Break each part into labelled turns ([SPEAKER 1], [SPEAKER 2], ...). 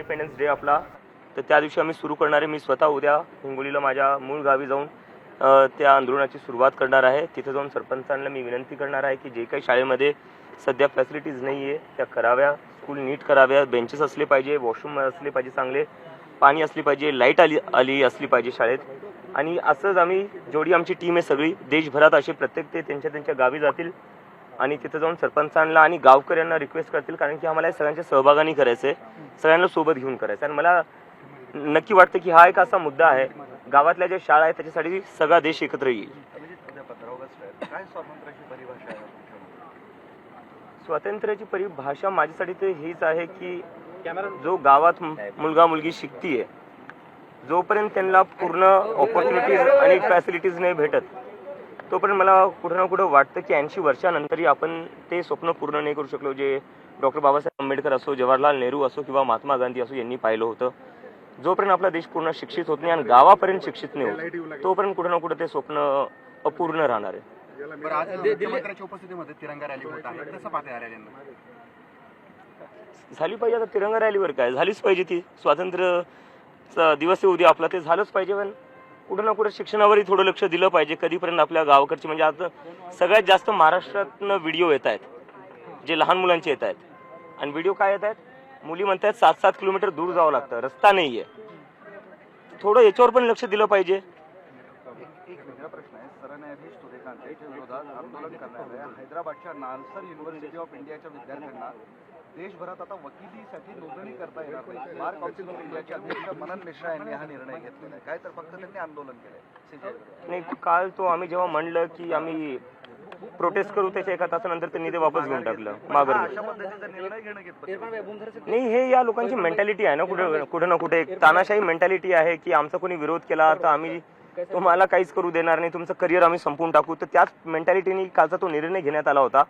[SPEAKER 1] Independence day आपला, तर त्या दिवशी आम्ही सुरू करणार आहे. मी स्वतः उद्या हिंगोलीला माझ्या मूळ गावी जाऊन त्या आंदोलनाची सुरुवात करणार आहे. तिथे जाऊन सरपंचांना मी विनंती करणार आहे की जे काही शाळेमध्ये सध्या फॅसिलिटीज नाही आहे त्या कराव्या, स्कूल नीट कराव्या, बेंचेस असले पाहिजे, वॉशरूम असले पाहिजे, चांगले पाणी असली पाहिजे, लाईट आली असली पाहिजे शाळेत. आणि असंच आम्ही जेवढी आमची टीम आहे सगळी देशभरात असे प्रत्येक ते त्यांच्या गावी जातील आणि तिथे जाऊन सरपंचांना आणि गावकऱ्यांना रिक्वेस्ट करतील, कारण की आम्हाला सगळ्यांच्या सहभागाने करायचं आहे, सगळ्यांना सोबत घेऊन करायचं. आणि मला नक्की वाटतं की हा एक असा मुद्दा आहे, गावातल्या ज्या शाळा आहेत त्याच्यासाठी सगळा देश एकत्र येईल. स्वातंत्र्याची परिभाषा माझ्यासाठी तर हीच आहे की जो गावात मुलगा मुलगी शिकतीये, जोपर्यंत त्यांना पूर्ण ऑपॉर्च्युनिटीज आणि फॅसिलिटीज नाही भेटत, तोपर्यंत मला कुठं ना कुठं वाटतं की 80 वर्षानंतरही आपण ते स्वप्न पूर्ण नाही करू शकलो जे डॉक्टर बाबासाहेब आंबेडकर असो, जवाहरलाल नेहरू असो किंवा महात्मा गांधी असो यांनी पाहिलं होतं. जोपर्यंत आपला देश पूर्ण शिक्षित होत नाही आणि गावापर्यंत शिक्षित नाही होत, तोपर्यंत कुठं ना कुठं ते स्वप्न अपूर्ण राहणार आहे.
[SPEAKER 2] उपस्थितीमध्ये तिरंगा रॅली होत आहे, कसं पाहता रॅलींना?
[SPEAKER 1] झाली पाहिजे. आता तिरंगा रॅलीवर काय, झालीच पाहिजे. ती स्वातंत्र्य दिवस उद्या आपला, ते झालंच पाहिजे. पण कुठं ना कुठं शिक्षणावरही थोडं लक्ष दिलं पाहिजे. कधीपर्यंत आपल्या गावाकडचे, म्हणजे आता सगळ्यात जास्त महाराष्ट्रातनं व्हिडिओ येत आहेत जे लहान मुलांचे येत आहेत. आणि व्हिडिओ काय येत आहेत, मुली म्हणतात 7-7 किलोमीटर दूर जावं लागतं, रस्ता नाही आहे. थोडं याच्यावर पण लक्ष दिलं पाहिजे.
[SPEAKER 2] एक वेगळा प्रश्न आहे. सरन्यायाधीश सूर्यकांत यांच्या विरोधात आंदोलन करणाऱ्या हैदराबादच्या नालसर युनिव्हर्सिटी ऑफ इंडियाच्या विद्यार्थ्यांना देशभरात आता वकिलीसाठी नोंदणी करता येणार नाही. बार काउन्सिल ऑफ इंडियाचे अध्यक्ष मनन मिश्रा यांनी हा निर्णय घेतलेला आहे. काय तर फक्त त्यांनी आंदोलन केलंय.
[SPEAKER 1] नाही, काल तो आम्ही जेव्हा म्हणलं की आम्ही प्रोटेस्ट करू, त्याच्या एका तासानंतर त्यांनी ते वापस घेऊन टाकलं, माघार घेतलं.
[SPEAKER 2] अशा पद्धतीचा निर्णय घेणं घेतलं
[SPEAKER 1] नाही, हे या लोकांची मेंटॅलिटी आहे ना, कुठे ना कुठे एक तानाशाही मेंटॅलिटी आहे की आमचा कोणी विरोध केला तर आम्ही तुम्हाला काहीच करू देणार नाही, तुमचं करिअर आम्ही संपवून टाकू. तर त्याच मेंटॅलिटीने कालचा तो निर्णय घेण्यात आला होता.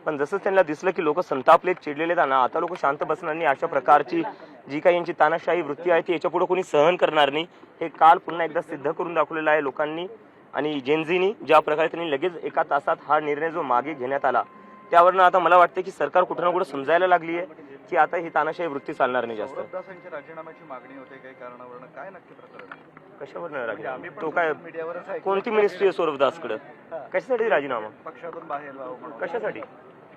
[SPEAKER 1] पण जसं त्यांना दिसलं की लोक संतापलेत, चिडलेले आहेत ना, आता लोक शांत बसणार नाही. अशा प्रकारची जी काही यांची तानाशाही वृत्ती आहे ती याच्या पुढे कोणी सहन करणार नाही. हे काल पुन्हा एकदा सिद्ध करून दाखवलेलं आहे लोकांनी आणि जेनझीनी. ज्या प्रकारे त्यांनी लगेच एका तासात हा निर्णय जो मागे घेण्यात आला, त्यावरनं आता मला वाटतं की सरकार कुठं ना कुठं समजायला लागली आहे की आता ही तानाशाही वृत्ती चालणार नाही जास्त.
[SPEAKER 2] राजीनाम्याची मागणी होते काही कारणावरून, काय नक्की प्रकरण?
[SPEAKER 1] कशावर राजीनामा? तो काय, कोणती मिनिस्ट्री आहे सौरभदासकडे? कशासाठी राजीनामा?
[SPEAKER 2] पक्षातून बाहेर
[SPEAKER 1] कशासाठी?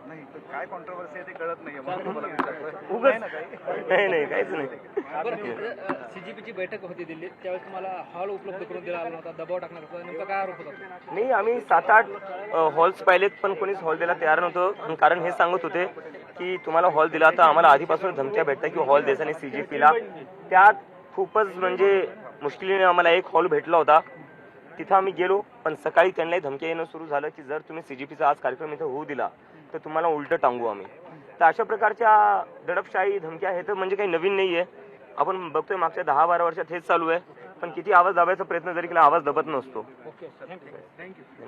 [SPEAKER 2] नाही, काय कॉन्ट्रोवर्सी आहे ते कळत नाहीये.
[SPEAKER 1] नाही, काहीच नाही.
[SPEAKER 3] सीजीपीची बैठक होती दिल्लीत, त्यावेळेस तुम्हाला हॉल उपलब्ध करून दिला आला होता, दबाव टाकणार होता, नेमका काय आरोप होता?
[SPEAKER 1] नाही, आम्ही 7-8 हॉल्स पाहिलेत, पण कोणीच हॉल द्यायला तयार नव्हतं. कारण हे सांगत होते की तुम्हाला हॉल दिला तर आम्हाला आधीपासून धमक्या भेटतात की हॉल द्यायचा नाही सीजीपीला. त्यात खूपच म्हणजे मुश्किलीने आम्हाला एक हॉल भेटला होता. तिथं आम्ही गेलो, पण सकाळी त्यांनाही धमक्या येणं सुरू झालं की जर तुम्ही सीजीपीचा आज कार्यक्रम इथं होऊ दिला तर तुम्हाला उलटं टांगू आम्ही. तर अशा प्रकारच्या दडपशाही धमक्या हे तर म्हणजे काही नवीन नाही आहे. आपण बघतोय मागच्या 10-12 वर्षात हेच चालू आहे. पण किती आवाज दाबायचा प्रयत्न जरी केला, आवाज दबत नसतो.